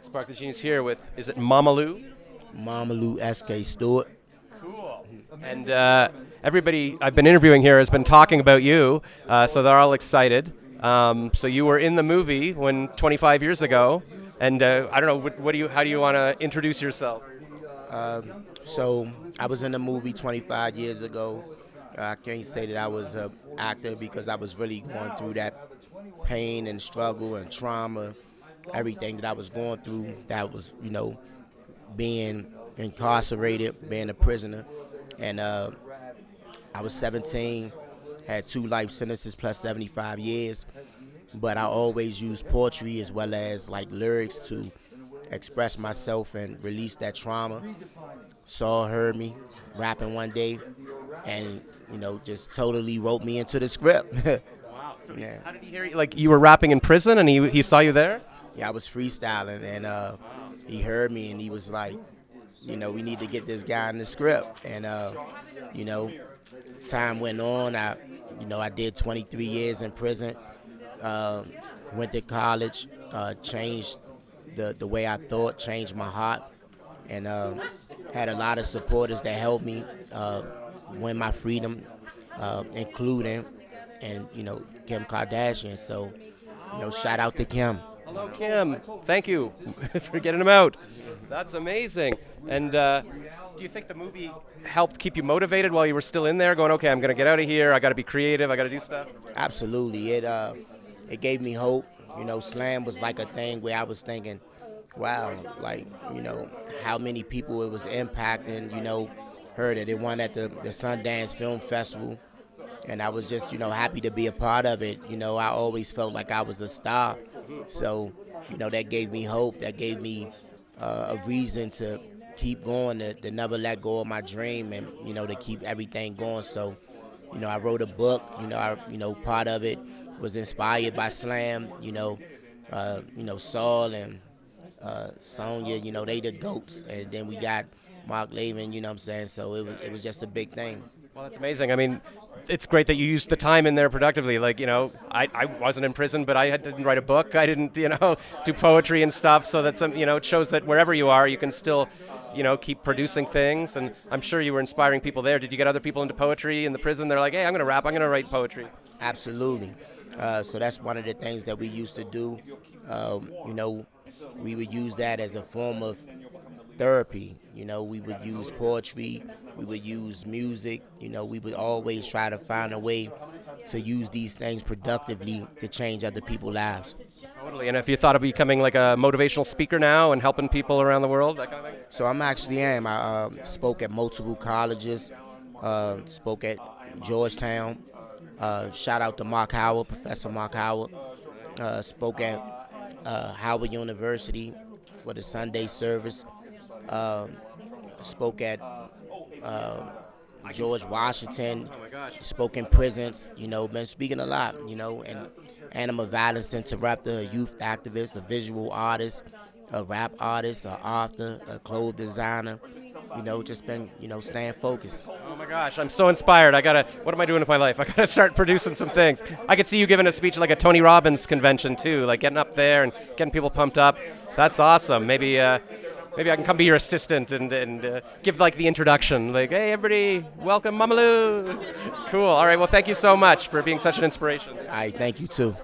Spark the Genius here with, is it Momolu? Momolu Stewart. Cool. And everybody I've been interviewing here has been talking about you, so they're all excited. So you were in the movie 25 years ago, and I don't know, how do you want to introduce yourself? So I was in the movie 25 years ago. I can't say that I was an actor because I was really going through that pain and struggle and trauma, everything that I was going through. That was, being incarcerated, being a prisoner, and I was 17, had 2 life sentences plus 75 years. But I always used poetry as well as like lyrics to express myself and release that trauma. Saul heard me rapping one day and, just totally wrote me into the script. Wow. So Yeah. how did he hear you? Like you were rapping in prison and he saw you there? Yeah, I was freestyling and he heard me and he was like, we need to get this guy in the script. And, time went on. I did 23 years in prison, went to college, changed the way I thought, changed my heart, and had a lot of supporters that helped me win my freedom, including, and Kim Kardashian. So, shout out to Kim. Hello, Kim. Thank you for getting him out. That's amazing. And do you think the movie helped keep you motivated while you were still in there, going, okay, I'm going to get out of here, I got to be creative, I got to do stuff? Absolutely. It gave me hope. Slam was like a thing where I was thinking, wow, like, how many people it was impacting, heard it. It won at the Sundance Film Festival, and I was just, happy to be a part of it. I always felt like I was a star. So, that gave me hope. That gave me a reason to keep going, to never let go of my dream and, to keep everything going. So, I wrote a book, part of it was inspired by Slam, Saul and Sonya, they the GOATs. And then we got Mark Lavin, you know what I'm saying? So it was just a big thing. Well, that's amazing. I mean, it's great that you used the time in there productively. Like, I wasn't in prison, but I didn't write a book. I didn't, do poetry and stuff. So that's, it shows that wherever you are, you can still, keep producing things. And I'm sure you were inspiring people there. Did you get other people into poetry in the prison? They're like, hey, I'm going to rap. I'm going to write poetry. Absolutely. So that's one of the things that we used to do. We would use that as a form of therapy. We would use poetry, we would use music, we would always try to find a way to use these things productively to change other people's lives. Totally. And if you thought of becoming like a motivational speaker now and helping people around the world, that kind of thing? So I spoke at multiple colleges, spoke at Georgetown, shout out to Mark Howard, Professor Mark Howard, spoke at Howard University for the Sunday service. Spoke at George Washington, spoke in prisons, been speaking a lot, and animal violence interrupter, a youth activist, a visual artist, a rap artist, an author, a clothes designer, just been, staying focused. Oh my gosh, I'm so inspired. What am I doing with my life? I gotta start producing some things. I could see you giving a speech like a Tony Robbins convention too, like getting up there and getting people pumped up. That's awesome. Maybe I can come be your assistant and give like the introduction. Like, hey, everybody, welcome Momolu. Cool. All right. Well, thank you so much for being such an inspiration. All right. Thank you too.